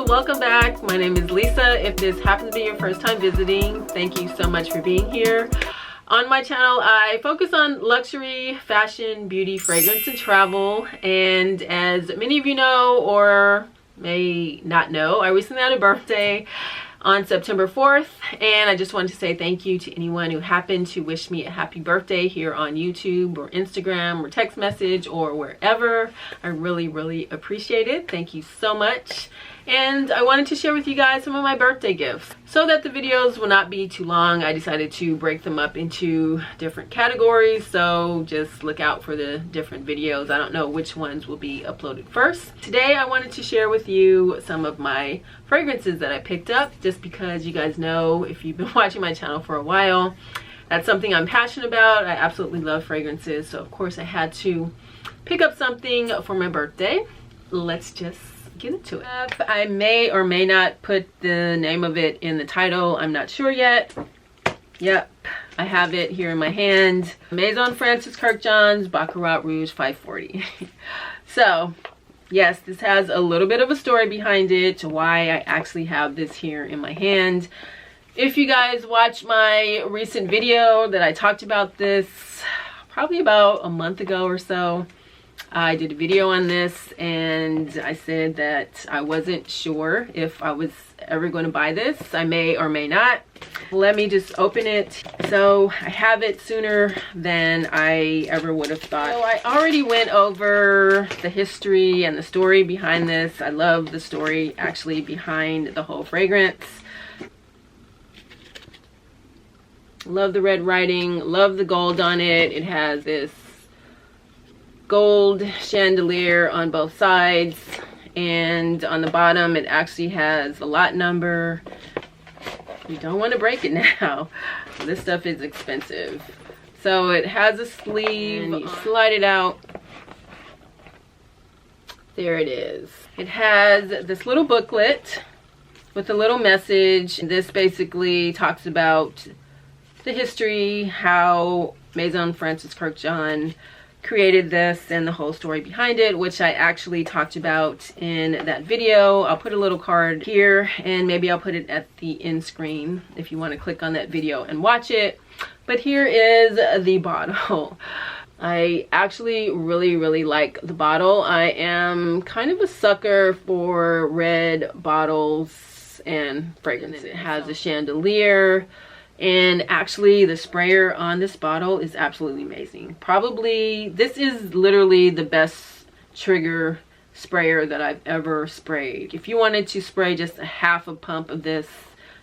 welcome back. My name is Lisa. If this happens to be your first time visiting, thank you so much for being here. On my channel, I focus on luxury, fashion, beauty, fragrance, and travel. And as many of you know or may not know, I recently had a birthday on September 4th, and I just wanted to say thank you to anyone who happened to wish me a happy birthday here on YouTube or Instagram or text message or wherever. I really appreciate it. Thank you so much. And I wanted to share with you guys some of my birthday gifts. So that the videos will not be too long, I decided to break them up into different categories. So just look out for the different videos. I don't know which ones will be uploaded first. Today I wanted to share with you some of my fragrances that I picked up, just because you guys know, if you've been watching my channel for a while, that's something I'm passionate about. I absolutely love fragrances. So of course I had to pick up something for my birthday. Let's just get into it. I may or may not put the name of it in the title. I'm not sure yet. Yep, I have it here in my hand. Maison Francis Kurkdjian's Baccarat Rouge 540. So yes, this has a little bit of a story behind it to why I actually have this here in my hand. If you guys watch my recent video that I talked about this probably about a month ago or so, I did a video on this and I said that I wasn't sure if I was ever going to buy this. I may or may not. Let me just open it. So I have it sooner than I ever would have thought. So I already went over the history and the story behind this. I love the story actually behind the whole fragrance. Love the red writing, love the gold on it. It has this gold chandelier on both sides, and on the bottom it actually has a lot number. You don't want to break it now. This stuff is expensive. So it has a sleeve and you slide it out. There it is. It has this little booklet with a little message. This basically talks about the history, how Maison Francis Kurkdjian created this and the whole story behind it, which I actually talked about in that video. I'll put a little card here and maybe I'll put it at the end screen if you want to click on that video and watch it. But here is the bottle. I actually really like the bottle. I am kind of a sucker for red bottles and fragrances. It has a chandelier. And actually the sprayer on this bottle is absolutely amazing. Probably, this is literally the best trigger sprayer that I've ever sprayed. If you wanted to spray just a half a pump of this,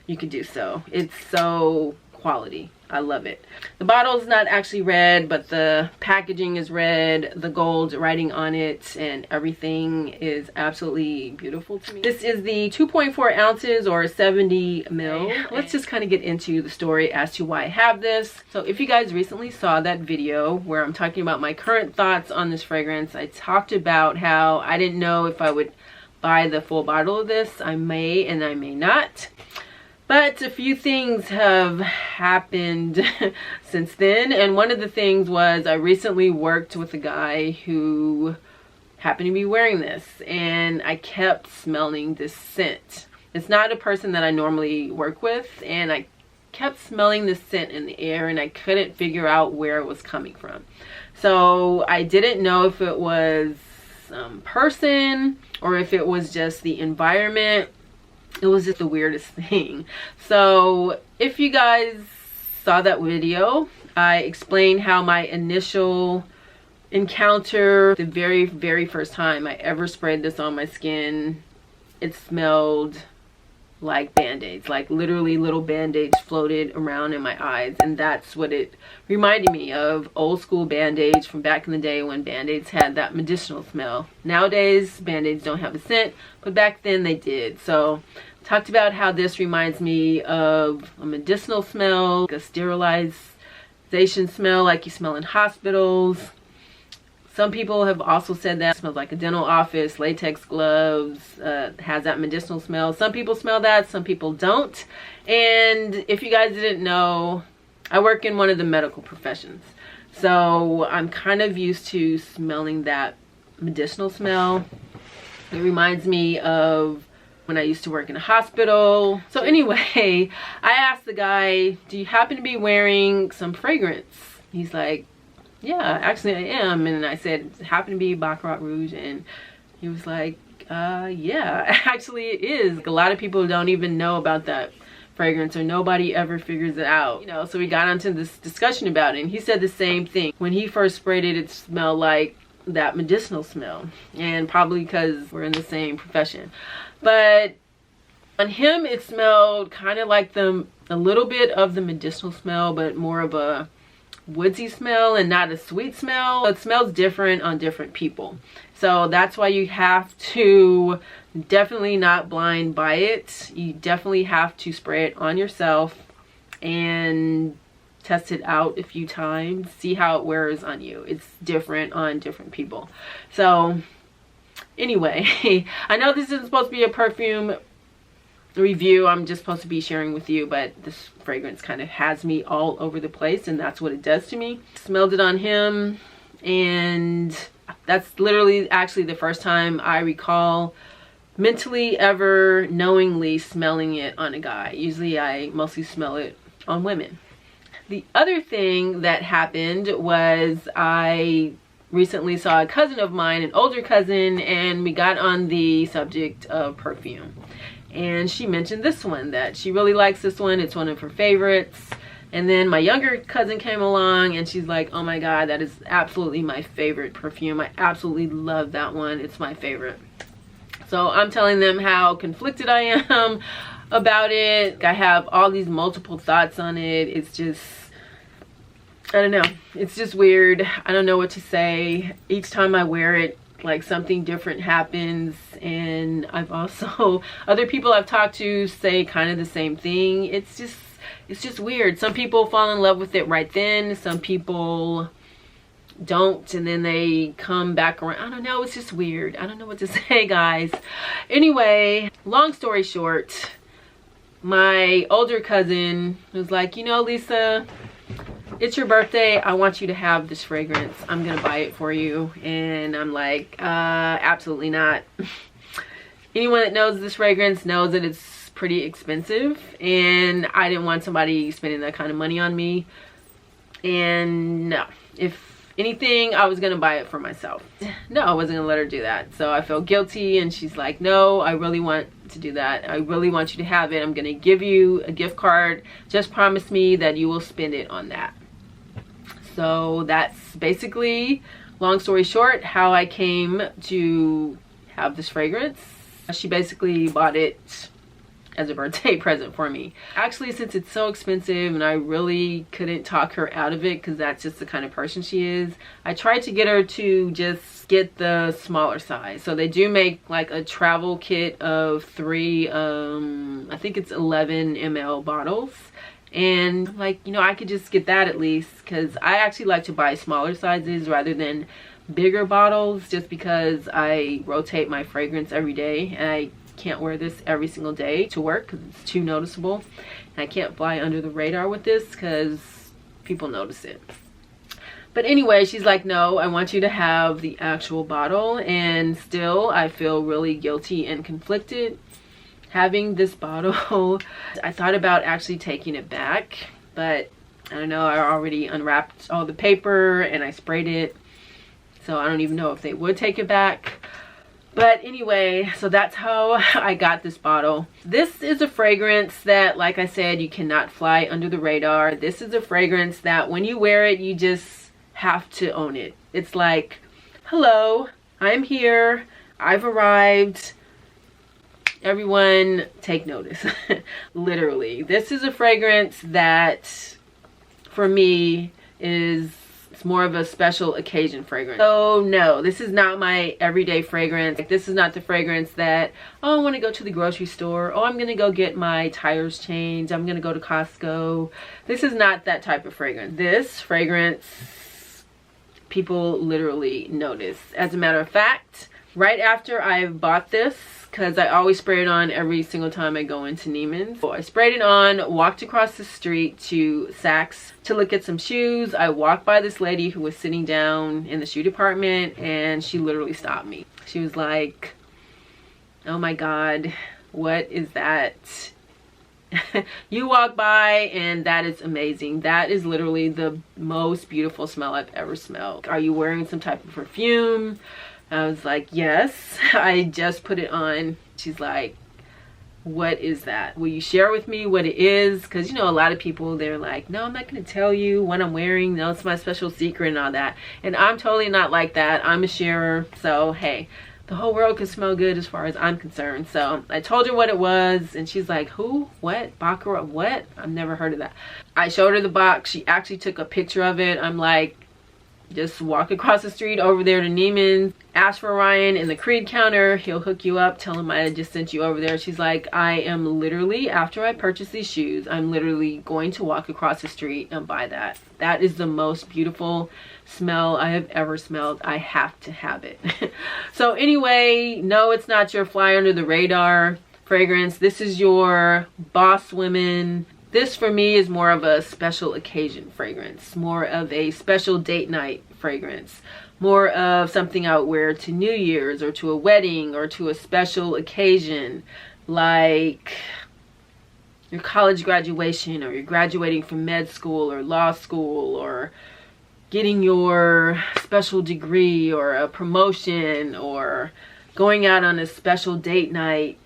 you could do so. It's so quality. I love it. The bottle is not actually red, but the packaging is red, the gold writing on it, and everything is absolutely beautiful to me. This is the 2.4 ounces or 70 mil. Let's just kind of get into the story as to why I have this. So if you guys recently saw that video where I'm talking about my current thoughts on this fragrance, I talked about how I didn't know if I would buy the full bottle of this. I may and I may not. But a few things have happened since then, and one of the things was I recently worked with a guy who happened to be wearing this, and I kept smelling this scent. It's not a person that I normally work with, and I kept smelling this scent in the air and I couldn't figure out where it was coming from. So I didn't know if it was some person or if it was just the environment. It was just the weirdest thing. So if you guys saw that video, I explained how my initial encounter, the very first time I ever sprayed this on my skin, it smelled like band-aids, like literally little band-aids floated around in my eyes, and that's what it reminded me of. Old school band-aids from back in the day when band-aids had that medicinal smell. Nowadays band-aids don't have a scent, but back then they did. So talked about how this reminds me of a medicinal smell, like a sterilization smell like you smell in hospitals. Some people have also said that it smells like a dental office, latex gloves, has that medicinal smell. Some people smell that, some people don't. And if you guys didn't know, I work in one of the medical professions. So I'm kind of used to smelling that medicinal smell. It reminds me of when I used to work in a hospital. So anyway, I asked the guy, do you happen to be wearing some fragrance? He's like, yeah, actually I am. And I said, it happened to be Baccarat Rouge. And he was like, yeah, actually it is. A lot of people don't even know about that fragrance, or nobody ever figures it out, you know. So we got onto this discussion about it, and he said the same thing. When he first sprayed it, it smelled like that medicinal smell, and probably because we're in the same profession. But on him, it smelled kind of like a little bit of the medicinal smell, but more of a woodsy smell and not a sweet smell. It smells different on different people. So that's why you have to definitely not blind buy it. You definitely have to spray it on yourself and test it out a few times. See how it wears on you. It's different on different people. So anyway, I know this isn't supposed to be a perfume review. I'm just supposed to be sharing with you, but this fragrance kind of has me all over the place, and that's what it does to me. Smelled it on him, and that's literally actually the first time I recall mentally ever knowingly smelling it on a guy. Usually I mostly smell it on women. The other thing that happened was I recently saw a cousin of mine, an older cousin, and we got on the subject of perfume. And she mentioned this one, that she really likes this one. It's one of her favorites. And then my younger cousin came along and she's like, oh my God, that is absolutely my favorite perfume. I absolutely love that one. It's my favorite. So I'm telling them how conflicted I am about it. I have all these multiple thoughts on it. It's just, I don't know. It's just weird. I don't know what to say. Each time I wear it, like something different happens. And I've also, other people I've talked to say kind of the same thing. It's just weird. Some people fall in love with it right then. Some people don't, and then they come back around. I don't know. It's just weird. I don't know what to say, guys. Anyway, long story short, my older cousin was like, you know, Lisa, it's your birthday. I want you to have this fragrance. I'm gonna buy it for you. And I'm like, absolutely not. Anyone that knows this fragrance knows that it's pretty expensive, and I didn't want somebody spending that kind of money on me. And no, if anything, I was gonna buy it for myself. No, I wasn't gonna let her do that. So I felt guilty, and she's like, no, I really want to do that. I really want you to have it. I'm gonna give you a gift card. Just promise me that you will spend it on that. So that's basically, long story short, how I came to have this fragrance. She basically bought it as a birthday present for me. Actually, since it's so expensive and I really couldn't talk her out of it because that's just the kind of person she is, I tried to get her to just get the smaller size. So they do make like a travel kit of 3, I think it's 11 ml bottles. And I'm like, you know, I could just get that at least, because I actually like to buy smaller sizes rather than bigger bottles, just because I rotate my fragrance every day and I can't wear this every single day to work because it's too noticeable. And I can't fly under the radar with this because people notice it. But anyway, she's like, no, I want you to have the actual bottle. And still, I feel really guilty and conflicted having this bottle. I thought about actually taking it back, but I don't know, I already unwrapped all the paper and I sprayed it. So I don't even know if they would take it back. But anyway, so that's how I got this bottle. This is a fragrance that, like I said, you cannot fly under the radar. This is a fragrance that when you wear it, you just have to own it. It's like, hello, I'm here, I've arrived. Everyone take notice. Literally. This is a fragrance that, for me, is more of a special occasion fragrance. So no, this is not my everyday fragrance. Like, this is not the fragrance that, oh, I want to go to the grocery store. Oh, I'm going to go get my tires changed. I'm going to go to Costco. This is not that type of fragrance. This fragrance, people literally notice. As a matter of fact, right after I bought this, because I always spray it on every single time I go into Neiman's. So I sprayed it on, walked across the street to Saks to look at some shoes. I walked by this lady who was sitting down in the shoe department, and she literally stopped me. She was like, oh my God, what is that? You walk by and that is amazing. That is literally the most beautiful smell I've ever smelled. Are you wearing some type of perfume? I was like, yes, I just put it on. She's like, what is that? Will you share with me what it is? Because you know, a lot of people, they're like, no, I'm not going to tell you what I'm wearing. No, it's my special secret and all that. And I'm totally not like that. I'm a sharer. So hey, the whole world can smell good as far as I'm concerned. So I told her what it was and she's like, who? What? Baccarat? What? I've never heard of that. I showed her the box. She actually took a picture of it. I'm like, just walk across the street over there to Neiman's, ask for Ryan in the Creed counter. He'll hook you up. Tell him I just sent you over there. She's like, I am literally, after I purchase these shoes, I'm literally going to walk across the street and buy that. That is the most beautiful smell I have ever smelled. I have to have it. So anyway, no, it's not your fly under the radar fragrance. This is your boss women. This for me is more of a special occasion fragrance, more of a special date night fragrance, more of something I would wear to New Year's or to a wedding or to a special occasion, like your college graduation, or you're graduating from med school or law school, or getting your special degree or a promotion, or going out on a special date night.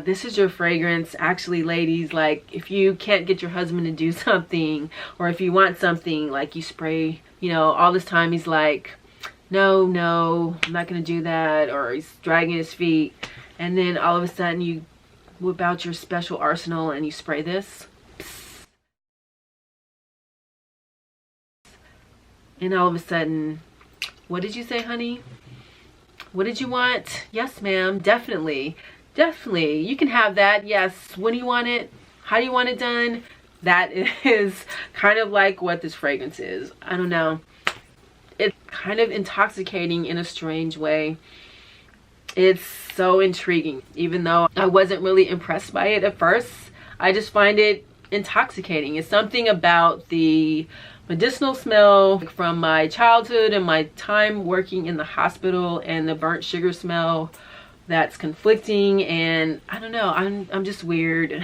This is your fragrance. Actually, ladies, like if you can't get your husband to do something, or if you want something, like you spray, you know, all this time he's like, no, I'm not gonna do that, or he's dragging his feet, and then all of a sudden you whip out your special arsenal and you spray this. And all of a sudden, what did you say, honey? What did you want? Yes, ma'am, definitely. Definitely, you can have that. Yes, when do you want it? How do you want it done? That is kind of like what this fragrance is. I don't know. It's kind of intoxicating in a strange way. It's so intriguing. Even though I wasn't really impressed by it at first, I just find it intoxicating. It's something about the medicinal smell from my childhood and my time working in the hospital, and the burnt sugar smell that's conflicting, and I don't know, I'm just weird.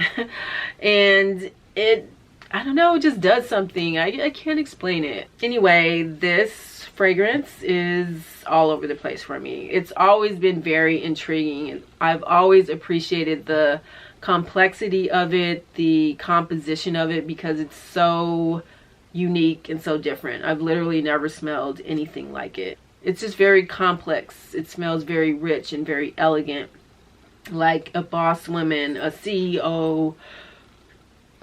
And it, I don't know, it just does something. I can't explain it. Anyway, this fragrance is all over the place for me. It's always been very intriguing, and I've always appreciated the complexity of it, the composition of it, because it's so unique and so different. I've literally never smelled anything like it. It's just very complex. It smells very rich and very elegant, like a boss woman, a CEO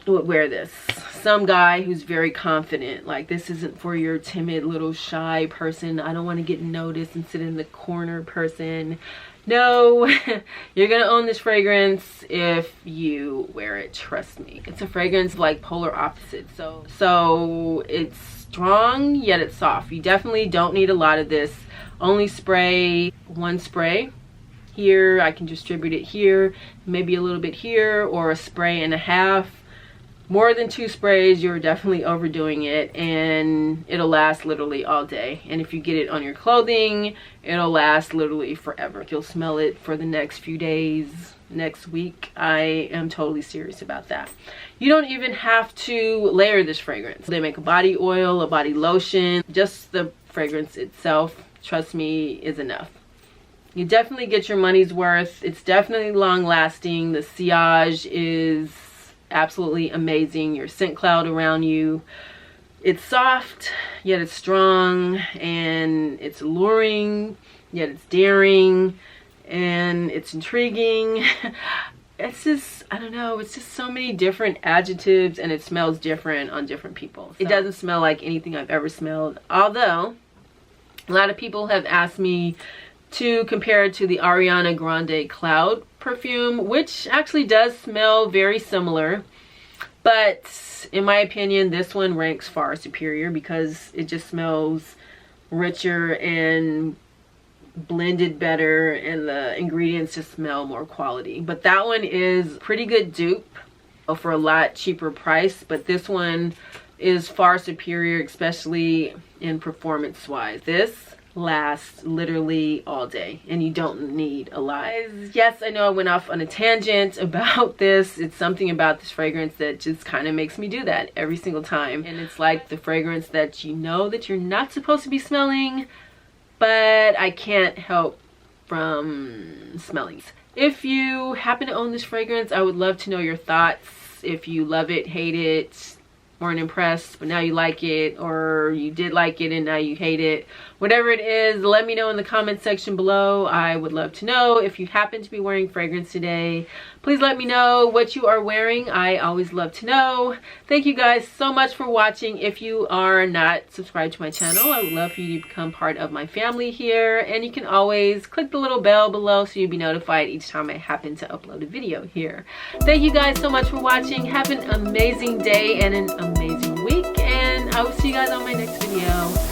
would wear this. Some guy who's very confident, like this isn't for your timid little shy person, I don't want to get noticed and sit in the corner person. No, you're gonna own this fragrance if you wear it, trust me. It's a fragrance like polar opposites. So it's strong, yet it's soft. You definitely don't need a lot of this. Only spray one spray here. I can distribute it here, maybe a little bit here, or a spray and a half. More than 2 sprays, you're definitely overdoing it, and it'll last literally all day. And if you get it on your clothing, it'll last literally forever. You'll smell it for the next few days, next week. I am totally serious about that. You don't even have to layer this fragrance. They make a body oil, a body lotion. Just the fragrance itself, trust me, is enough. You definitely get your money's worth. It's definitely long lasting. The sillage is absolutely amazing. Your scent cloud around you, it's soft yet it's strong, and it's alluring yet it's daring, and it's intriguing. It's just, I don't know, it's just so many different adjectives, and it smells different on different people. It doesn't smell like anything I've ever smelled, although a lot of people have asked me to compare it to the Ariana Grande Cloud perfume, which actually does smell very similar, but in my opinion this one ranks far superior because it just smells richer and blended better, and the ingredients just smell more quality. But that one is pretty good dupe for a lot cheaper price, but this one is far superior, especially in performance wise. This lasts literally all day, and you don't need a lot. Yes, I know I went off on a tangent about this. It's something about this fragrance that just kind of makes me do that every single time. And it's like the fragrance that you know that you're not supposed to be smelling, but I can't help from smelling. If you happen to own this fragrance, I would love to know your thoughts. If you love it, hate it, weren't impressed, but now you like it, or you did like it and now you hate it. Whatever it is, let me know in the comment section below. I would love to know. If you happen to be wearing fragrance today, please let me know what you are wearing. I always love to know. Thank you guys so much for watching. If you are not subscribed to my channel, I would love for you to become part of my family here. And you can always click the little bell below so you'll be notified each time I happen to upload a video here. Thank you guys so much for watching. Have an amazing day and an amazing week, and I will see you guys on my next video.